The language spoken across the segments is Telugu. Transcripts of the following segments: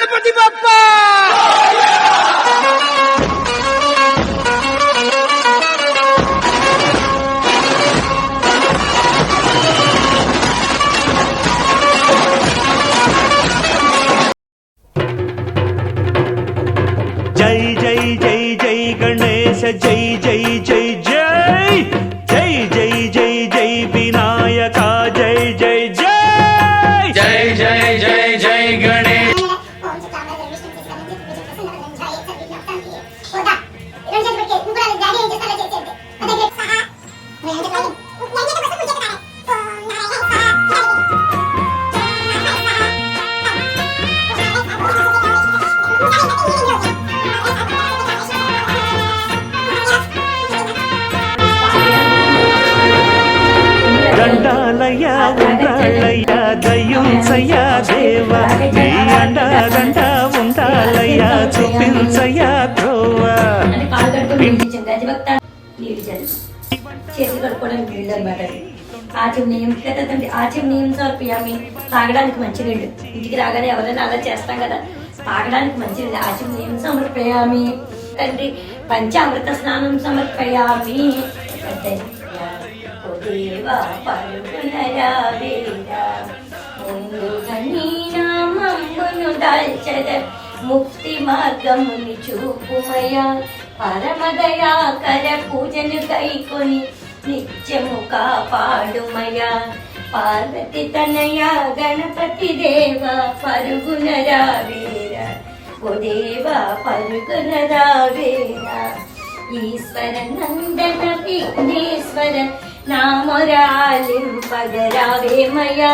గణపతి బప్ప జై జై జై జై గణేశ జై జై జై జై జై జై జై జై వినాయక జై జై జై జై జై జై జై గణేశ దండాలయ ఉండాలయ దయుంచయ దేవ నీ అండ ఉండాలయ చూపించయ ద్రోవ చేసి కడుక్కోవడానికి నీళ్ళు అనమాట. ఆచమనీయం తండ్రి ఆచమనీయం సమర్పయామి. తాగడానికి మంచినీళ్ళు. ఇంటికి రాగానే ఎవరైనా అలా చేస్తాం కదా, తాగడానికి మంచినీళ్ళు. ఆచమనీయం సమర్పయామి తండ్రి. పంచామృత స్నానం సమర్పయామి. దేవా పరుగునరా వేరా ముందుగా నీ నామమును దాల్చద ముక్తి మార్గముని చూపుమయా. పరమదయాకర పూజను కైకొని నిత్యము కాపాడుమయా. పార్వతి తనయ గణపతి దేవ పరుగున రావేరా. ఓ దేవా పరుగున రావేరా. ఈశ్వర నందన విఘ్నేశ్వర నామరాలింపగరావేమయా.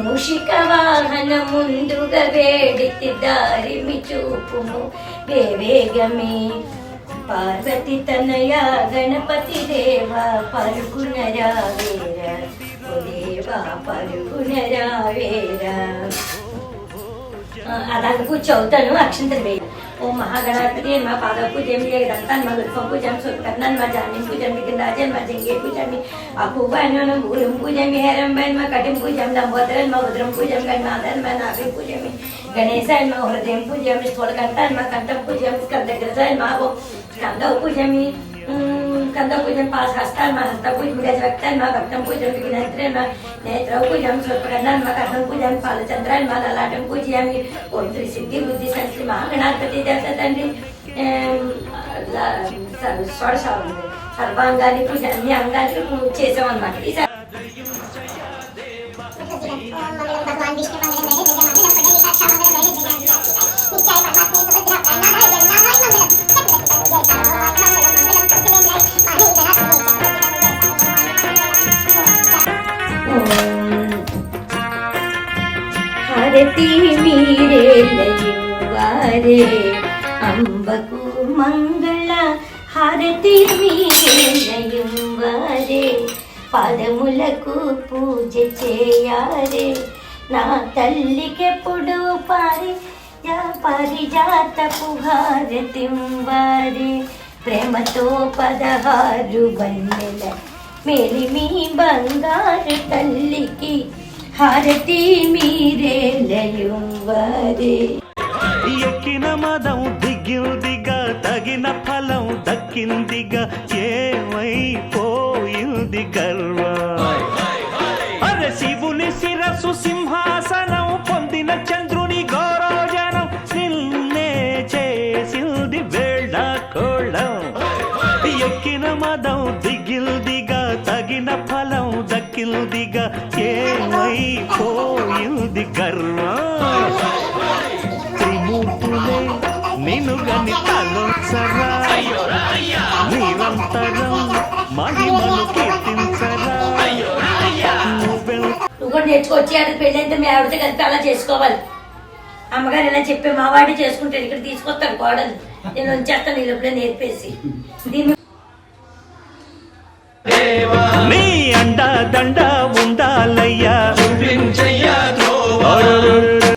మూషిక వాహన ముందుగా వేడితి దారిమి చూపుము వేవేగమే. పార్వతి తనయ గణపతి దేవ పరుగున రావేరా. ఓ దేవా పరుగున రావేరా. అలాగే కూర్చోవుతాను. అక్షంతలు వేయ. ఓ మహాగణపతి మా పాద పూజం దంతాన్ మా గుల్ఫం పూజం సుకర్ణన్ మా జాన్యం పూజం విఘ్నరాజన్ మా జంగే పూజమి అపూవన్ మూలం పూజమి హేరం బన్ మా కటిం పూజం లంబోదరన్ మా ఉదరం పూజం గణనాథన్ మా నాభి పూజమి గణేశాన్ మా హృదయం పూజమి స్థూలకంఠాన్ మా కంఠం పూజమి స్కందగ్రసాన్ మా స్కందౌ పూజమి కంద పూజం పాస్ హస్తాన్ మా హస్త పూజ గజవక్తాన్ మా భక్తం పూజం విఘ్నేశ్వరన్ మా నేత్రౌ పూజం స్వప్రకర్ణాన్ మా కర్ణం పూజం పాలచంద్రాన్ మా లలాటం పూజయామి. ఓం శ్రీ సిద్ధి బుద్ధి సంశ్రీ మహాగణాధిపతి దేవత తండ్రి షోడశ సర్వాంగాన్ని పూజ అన్ని అంగాన్ని చేసాం అనమాట. ఈసారి హారతి మీరే లయువారే అంబకు మంగళ. హారతి మీరే లయువారే పాదములకు పూజ చేయారే. నా తల్లికెప్పుడు పారిజాతపు హారతింవారే. ప్రేమతో 16 వన్నెల మేలి మీ బంగారు తల్లికి హారతి మీరే లయువారే. ఎక్కిన మదం దిగిందిగా తగిన ఫలం దక్కిందిగా ఏమైపోయింది గర్వ. అరే శివుని శిరస్సు సింహాసనం పొందిన చంద్రుని గౌరవజనం నిన్నే చేసింది వేళ కోళం. ఎక్కిన మదం దిగిల్దిగా తగిన ఫలం దక్కిల్దిగా ఏమైపోయింది గర్వం. త్రిమూర్తులే నిన్ను గని తలొచ్చరా నిరంతరం మహిమను కీర్తించరా. నువ్వు కూడా నేర్చుకొచ్చి అది పెళ్ళైతే మీ ఆవిడతో కలిపి అలా చేసుకోవాలి. అమ్మగారు ఇలా చెప్పి మా వాడి చేసుకుంటాడు, ఇక్కడ తీసుకొస్తాడు కోడలు. నేను ఉంచేస్తాను ఈ లోపల నేర్పేసి. దీన్ని నీ అండ దండ ఉండాలయ్యా.